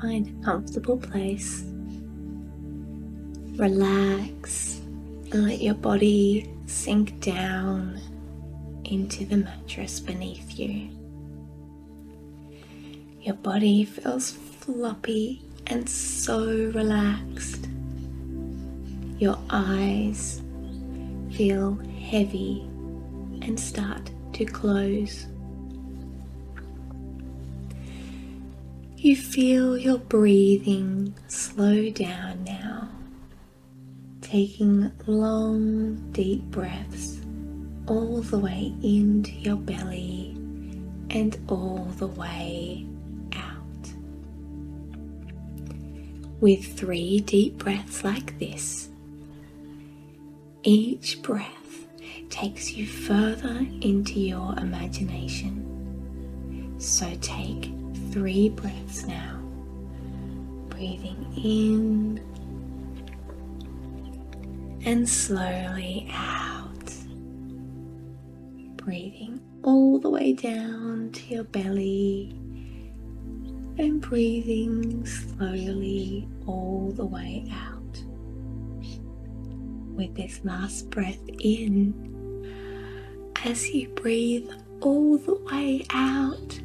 Find a comfortable place. Relax and let your body sink down into the mattress beneath you. Your body feels floppy and so relaxed. Your eyes feel heavy and start to close. You feel your breathing slow down now, taking long, deep breaths all the way into your belly and all the way out. With 3 deep breaths like this, each breath takes you further into your imagination. So take 3 breaths now, breathing in and slowly out, breathing all the way down to your belly and breathing slowly all the way out. With this last breath in, as you breathe all the way out,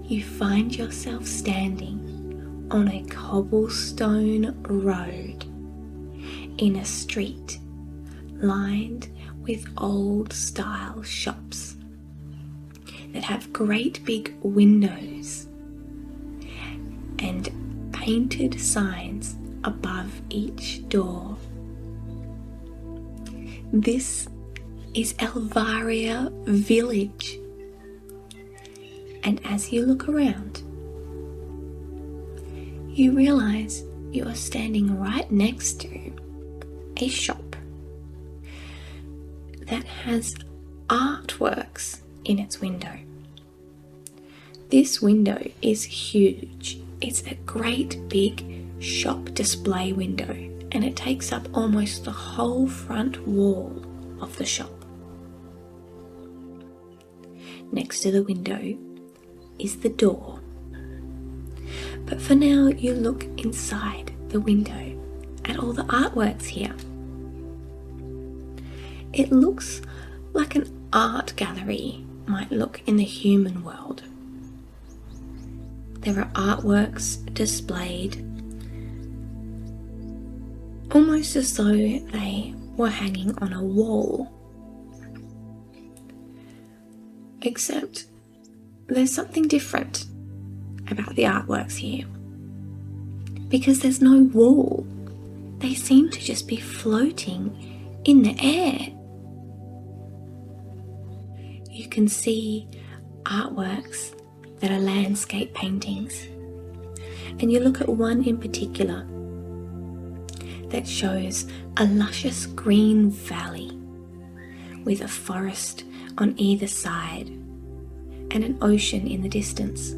you find yourself standing on a cobblestone road in a street lined with old-style shops that have great big windows and painted signs above each door. This is Elvaria Village. And as you look around, you realize you are standing right next to a shop that has artworks in its window. This window is huge. It's a great big shop display window, and it takes up almost the whole front wall of the shop. Next to the window is the door. But for now, you look inside the window at all the artworks here. It looks like an art gallery might look in the human world. There are artworks displayed almost as though they were hanging on a wall. Except there's something different about the artworks here, because there's no wall. They seem to just be floating in the air. You can see artworks that are landscape paintings, and you look at one in particular that shows a luscious green valley with a forest on either side and an ocean in the distance.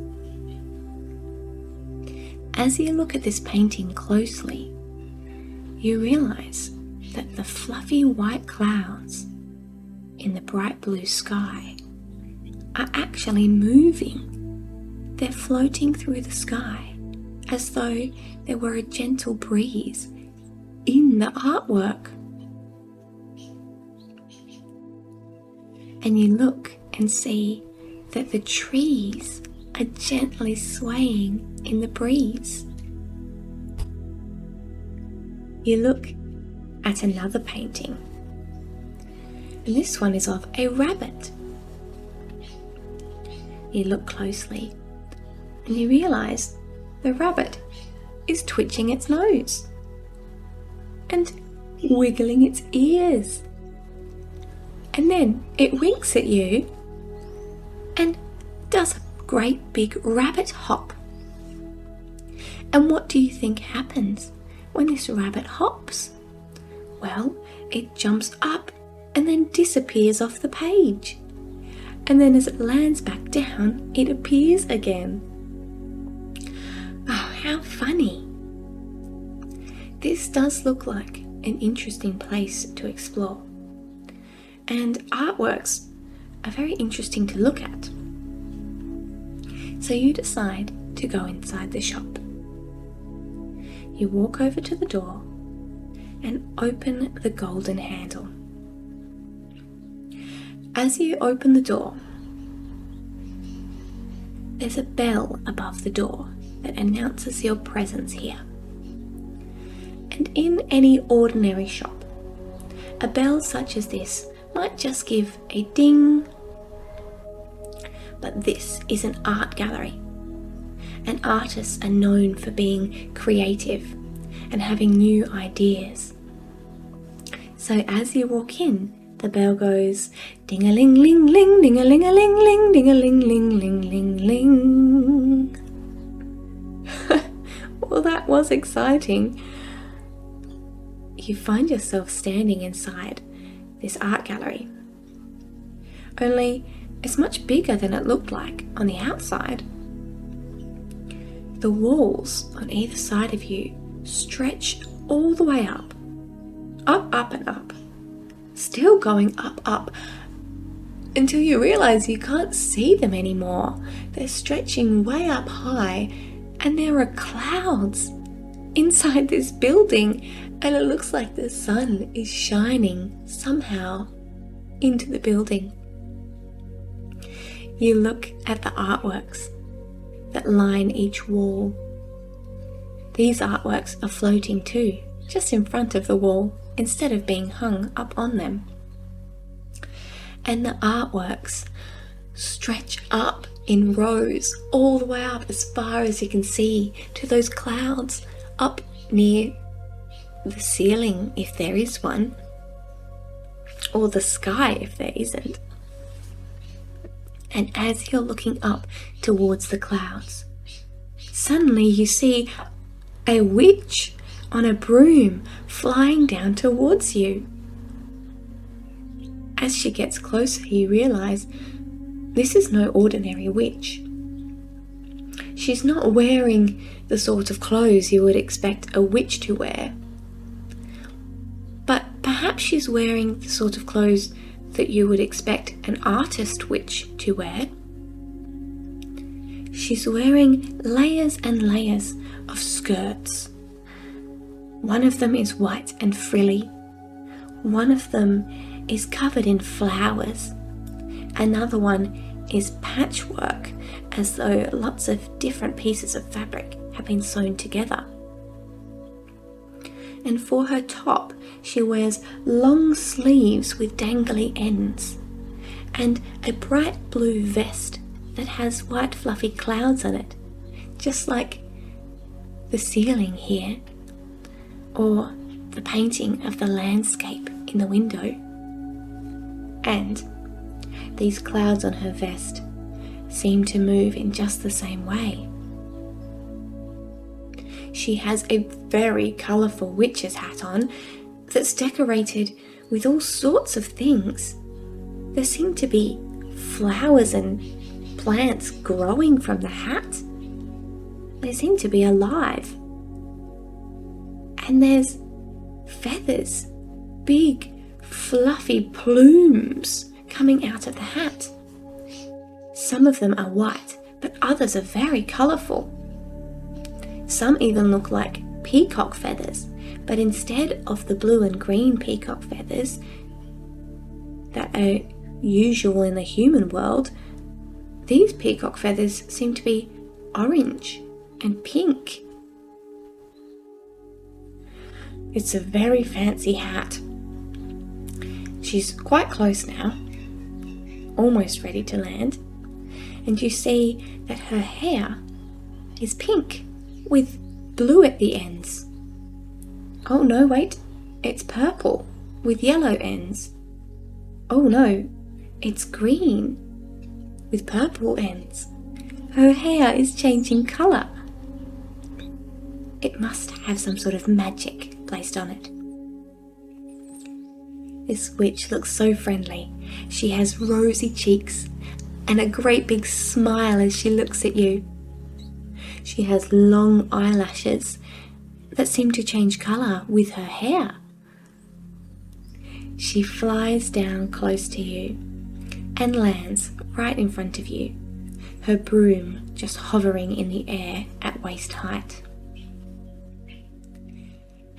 As you look at this painting closely, you realize that the fluffy white clouds in the bright blue sky are actually moving. They're floating through the sky as though there were a gentle breeze in the artwork. And you look and see that the trees are gently swaying in the breeze. You look at another painting, and this one is of a rabbit. You look closely and you realize the rabbit is twitching its nose and wiggling its ears. And then it winks at you and does a great big rabbit hop. And what do you think happens when this rabbit hops? Well, it jumps up and then disappears off the page. And then as it lands back down, it appears again. Oh, how funny. This does look like an interesting place to explore. And artworks are very interesting to look at. So you decide to go inside the shop. you walk over to the door and open the golden handle. As you open the door, there's a bell above the door that announces your presence here. And in any ordinary shop, a bell such as this might just give a ding. But this is an art gallery, and artists are known for being creative and having new ideas. So as you walk in, the bell goes ding-a-ling-ling-ling, ding-a-ling-a-ling-ling, ding-a-ling-ling-ling-ling-ling. Well, that was exciting. You find yourself standing inside this art gallery. Only it's much bigger than it looked like on the outside. The walls on either side of you stretch all the way up, up and up, still going up, until you realize you can't see them anymore. They're stretching way up high, and there are clouds inside this building, and it looks like the sun is shining somehow into the building. You look at the artworks that line each wall. These artworks are floating too, just in front of the wall, instead of being hung up on them. And the artworks stretch up in rows all the way up as far as you can see to those clouds up near the ceiling, if there is one, or the sky if there isn't. And as you're looking up towards the clouds, suddenly you see a witch on a broom flying down towards you. As she gets closer, you realize this is no ordinary witch. She's not wearing the sort of clothes you would expect a witch to wear, but perhaps she's wearing the sort of clothes that you would expect an artist witch to wear. She's wearing layers and layers of skirts. One of them is white and frilly. One of them is covered in flowers. Another one is patchwork, as though lots of different pieces of fabric have been sewn together. And for her top, she wears long sleeves with dangly ends, and a bright blue vest that has white fluffy clouds on it, just like the ceiling here, or the painting of the landscape in the window. And these clouds on her vest seem to move in just the same way. She has a very colourful witch's hat on that's decorated with all sorts of things. There seem to be flowers and plants growing from the hat. They seem to be alive. And there's feathers, big fluffy plumes coming out of the hat. Some of them are white, but others are very colourful. Some even look like peacock feathers, but instead of the blue and green peacock feathers that are usual in the human world, these peacock feathers seem to be orange and pink. It's a very fancy hat. She's quite close now, almost ready to land, and you see that her hair is pink with blue at the ends. Oh no, wait, it's purple with yellow ends. Oh no, it's green with purple ends. Her hair is changing colour. It must have some sort of magic placed on it. This witch looks so friendly. She has rosy cheeks and a great big smile as she looks at you. She has long eyelashes that seem to change colour with her hair. She flies down close to you and lands right in front of you, her broom just hovering in the air at waist height.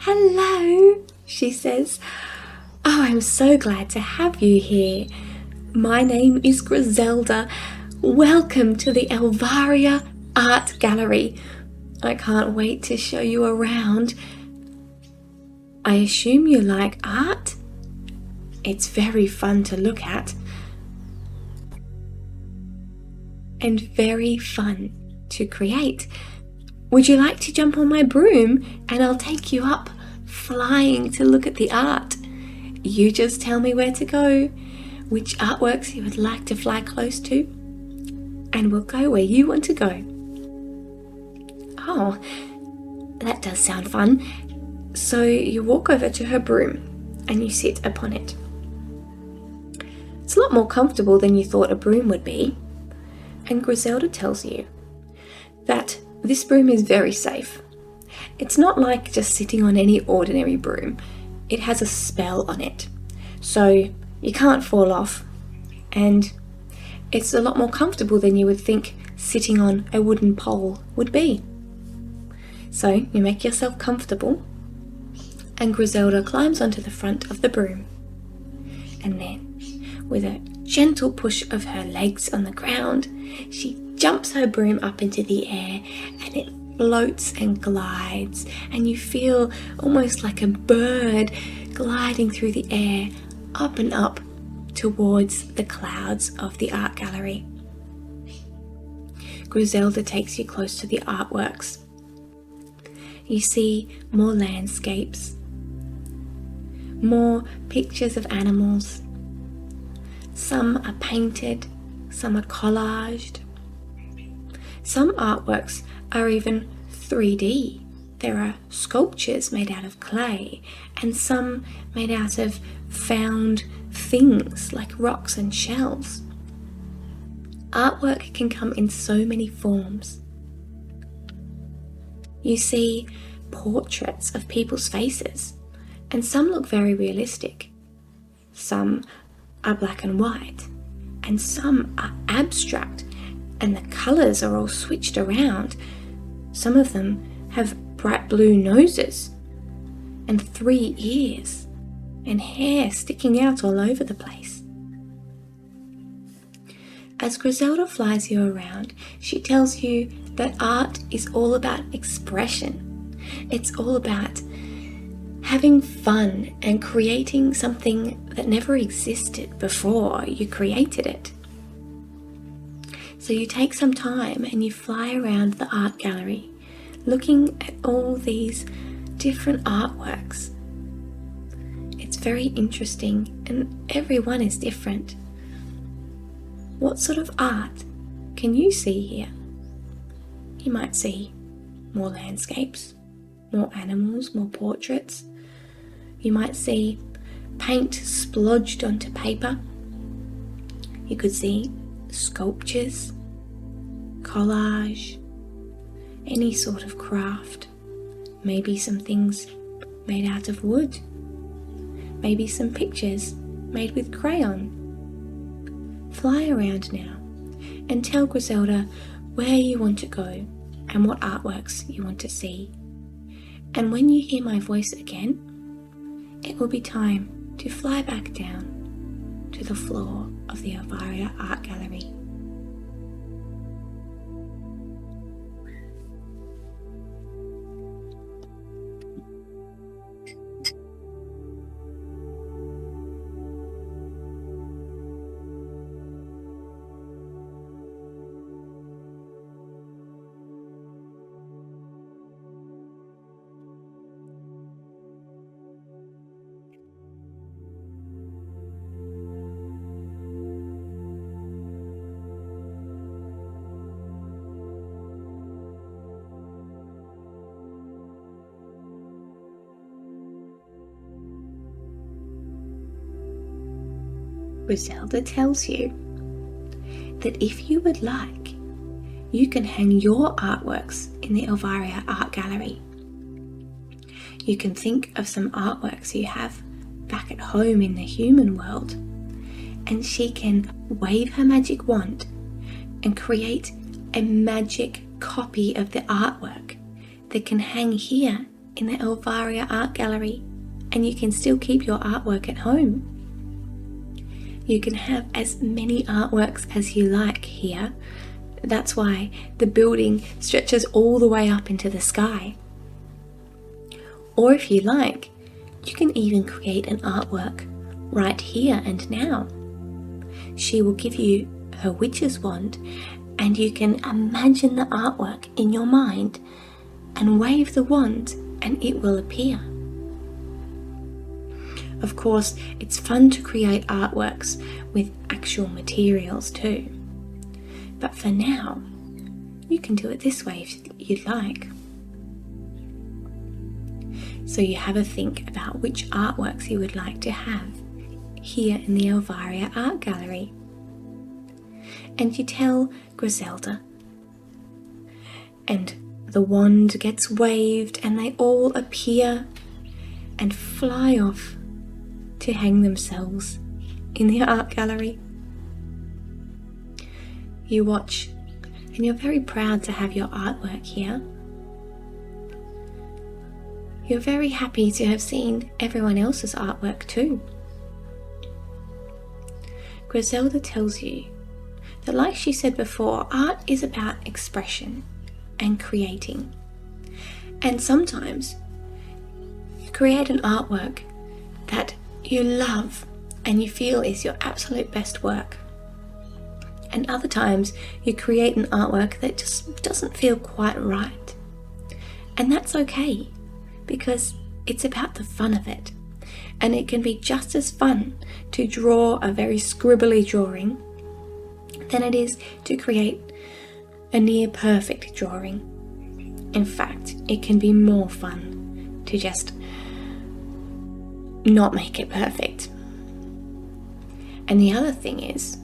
Hello, she says. Oh, I'm so glad to have you here. My name is Griselda. Welcome to the Elvaria Art Gallery. I can't wait to show you around. I assume you like art? It's very fun to look at. And very fun to create. Would you like to jump on my broom and I'll take you up flying to look at the art? You just tell me where to go, which artworks you would like to fly close to, and we'll go where you want to go. Oh, that does sound fun. So you walk over to her broom and you sit upon it. It's a lot more comfortable than you thought a broom would be. And Griselda tells you that this broom is very safe. It's not like just sitting on any ordinary broom. It has a spell on it, so you can't fall off, and it's a lot more comfortable than you would think sitting on a wooden pole would be. So you make yourself comfortable, and Griselda climbs onto the front of the broom, and then with a gentle push of her legs on the ground, she jumps her broom up into the air, and it floats and glides, and you feel almost like a bird gliding through the air up and up towards the clouds of the art gallery. Griselda takes you close to the artworks. You see more landscapes, more pictures of animals. Some are painted, some are collaged. Some artworks are even 3D. There are sculptures made out of clay and some made out of found things like rocks and shells. Artwork can come in so many forms. You see portraits of people's faces, and some look very realistic. Some are black and white, and some are abstract, and the colours are all switched around. Some of them have bright blue noses, and 3 ears, and hair sticking out all over the place. As Griselda flies you around, she tells you that art is all about expression. It's all about having fun and creating something that never existed before you created it. So you take some time and you fly around the art gallery, looking at all these different artworks. It's very interesting, and everyone is different. What sort of art can you see here? You might see more landscapes, more animals, more portraits. You might see paint splodged onto paper. You could see sculptures, collage, any sort of craft. Maybe some things made out of wood. Maybe some pictures made with crayon. Fly around now and tell Griselda where you want to go and what artworks you want to see. And when you hear my voice again, it will be time to fly back down to the floor of the Elvaria Art Gallery. Griselda tells you that if you would like, you can hang your artworks in the Elvaria Art Gallery. You can think of some artworks you have back at home in the human world, and she can wave her magic wand and create a magic copy of the artwork that can hang here in the Elvaria Art Gallery, and you can still keep your artwork at home. You can have as many artworks as you like here. That's why the building stretches all the way up into the sky. Or if you like, you can even create an artwork right here and now. She will give you her witch's wand, and you can imagine the artwork in your mind and wave the wand and it will appear. Of course, it's fun to create artworks with actual materials too. But for now, you can do it this way if you'd like. So you have a think about which artworks you would like to have here in the Elvaria Art Gallery. And you tell Griselda. And the wand gets waved and they all appear and fly off to hang themselves in the art gallery. You watch and you're very proud to have your artwork here. You're very happy to have seen everyone else's artwork too. Griselda tells you that, like she said before, art is about expression and creating. And sometimes you create an artwork that you love and you feel is your absolute best work. And other times you create an artwork that just doesn't feel quite right. And that's okay, because it's about the fun of it. And it can be just as fun to draw a very scribbly drawing than it is to create a near perfect drawing. In fact, it can be more fun to just not make it perfect. And the other thing is,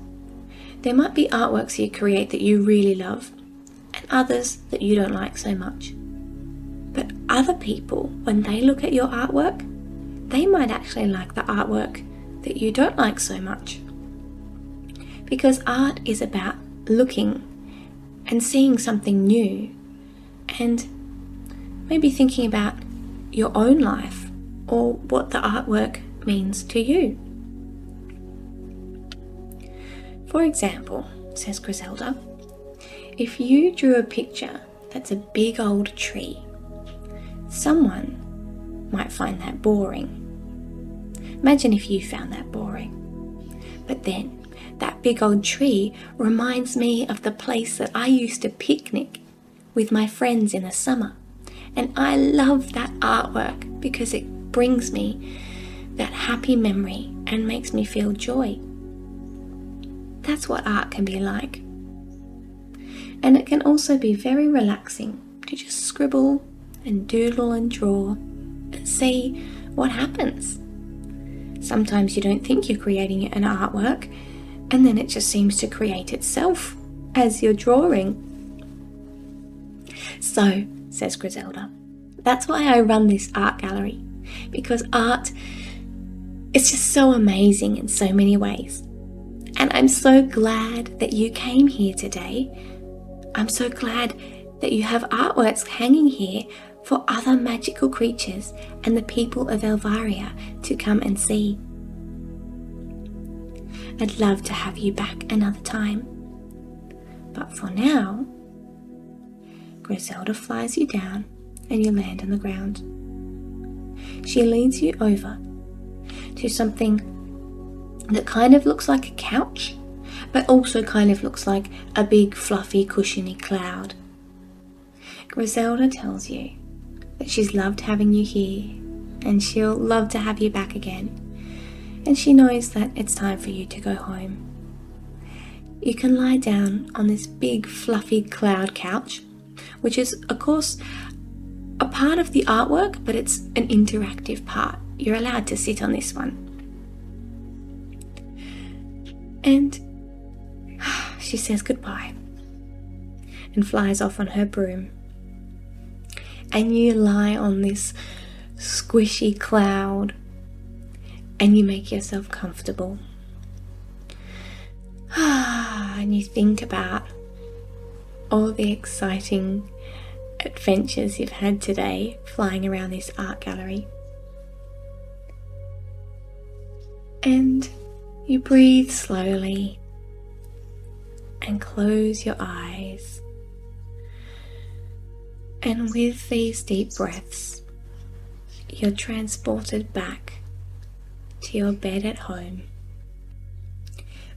there might be artworks you create that you really love and others that you don't like so much. But other people, when they look at your artwork, they might actually like the artwork that you don't like so much. Because art is about looking and seeing something new and maybe thinking about your own life or what the artwork means to you. For example, says Griselda, if you drew a picture that's a big old tree, someone might find that boring. Imagine if you found that boring. But then, that big old tree reminds me of the place that I used to picnic with my friends in the summer. And I love that artwork because it brings me that happy memory and makes me feel joy. That's what art can be like. And it can also be very relaxing to just scribble and doodle and draw and see what happens. Sometimes you don't think you're creating an artwork, and then it just seems to create itself as you're drawing. So, says Griselda, that's why I run this art gallery, because art is just so amazing in so many ways. And I'm so glad that you came here today. I'm so glad that you have artworks hanging here for other magical creatures and the people of Elvaria to come and see. I'd love to have you back another time. But for now, Griselda flies you down and you land on the ground. She leads you over to something that kind of looks like a couch, but also kind of looks like a big fluffy cushiony cloud. Griselda tells you that she's loved having you here and she'll love to have you back again, and she knows that it's time for you to go home. You can lie down on this big fluffy cloud couch, which is of course a part of the artwork, but it's an interactive part. You're allowed to sit on this one. And she says goodbye and flies off on her broom. And you lie on this squishy cloud and you make yourself comfortable. And you think about all the exciting adventures you've had today flying around this art gallery. And you breathe slowly and close your eyes. And with these deep breaths, you're transported back to your bed at home,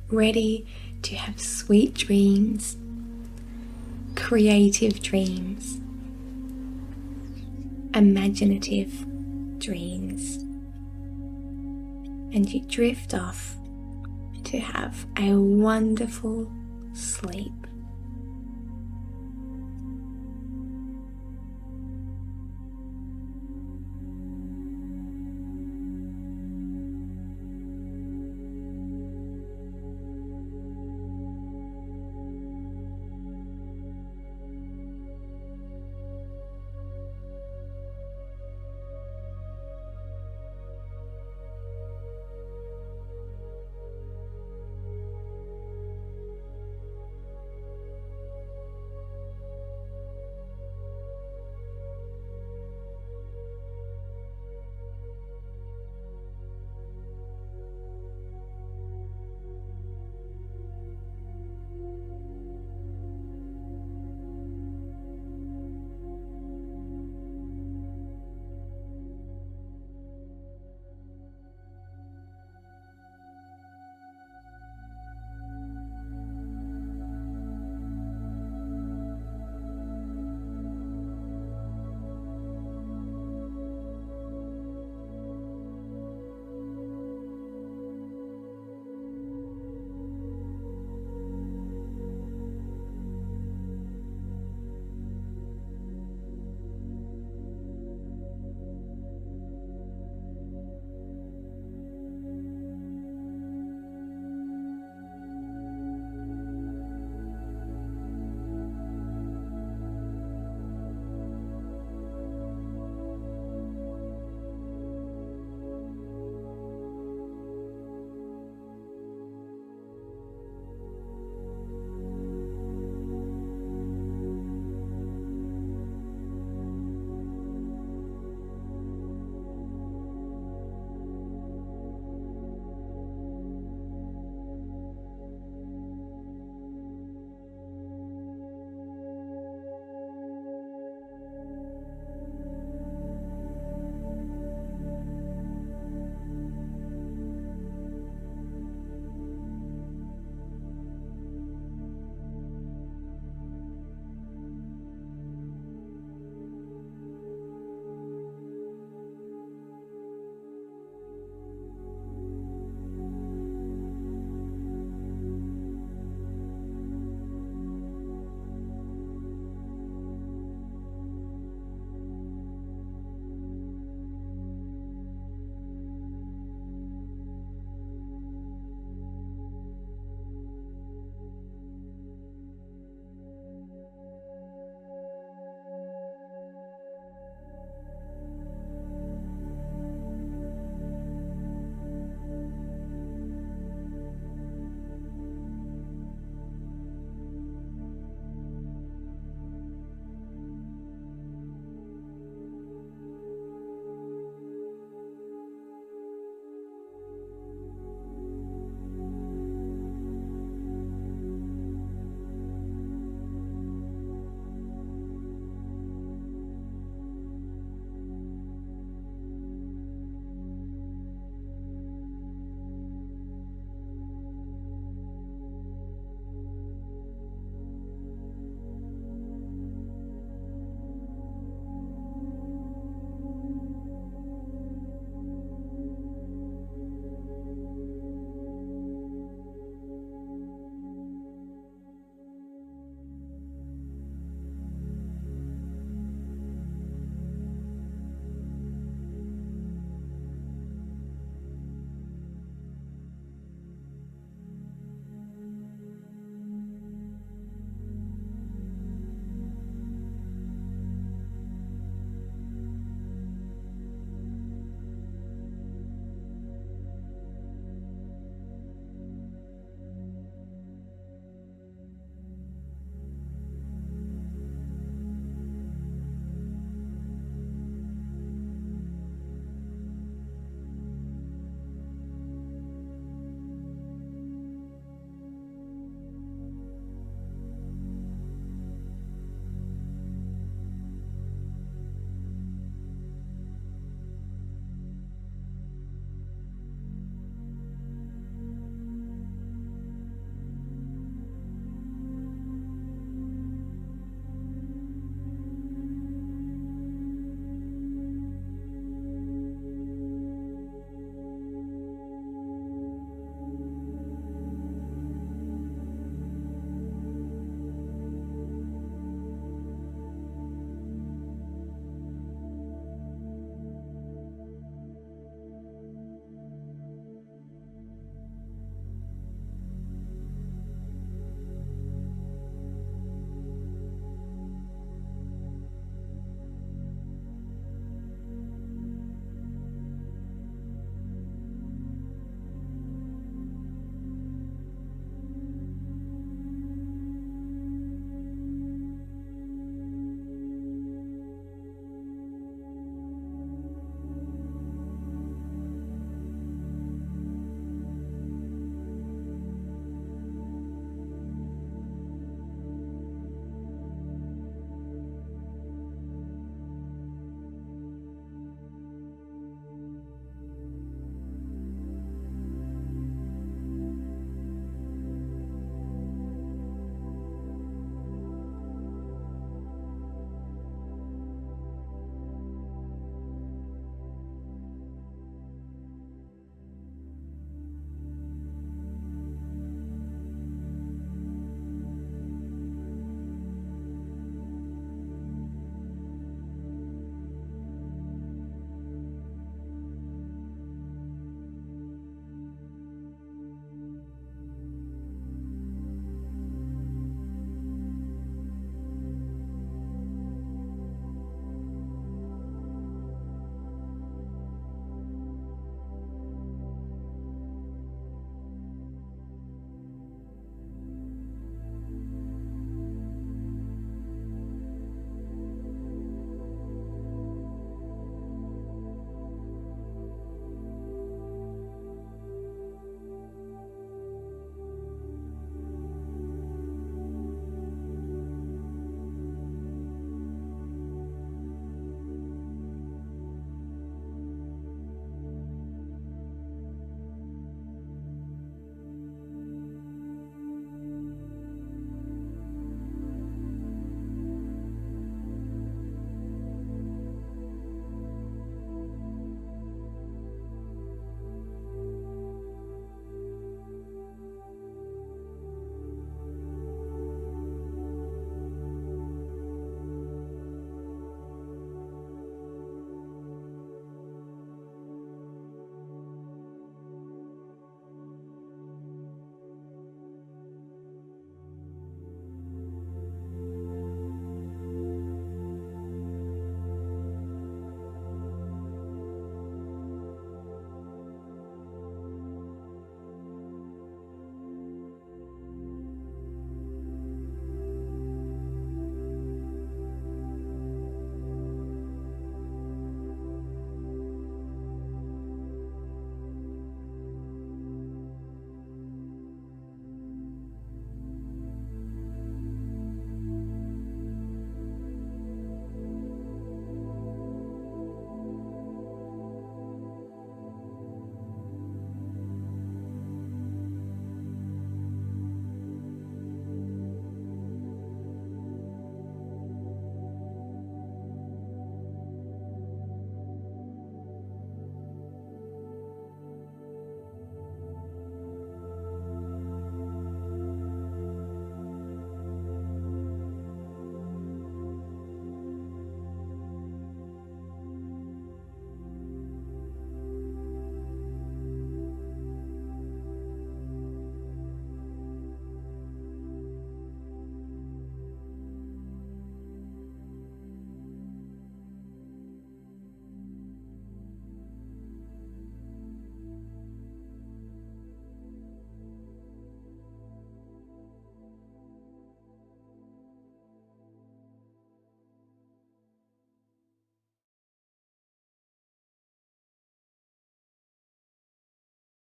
ready to have sweet dreams, creative dreams, imaginative dreams. And you drift off to have a wonderful sleep.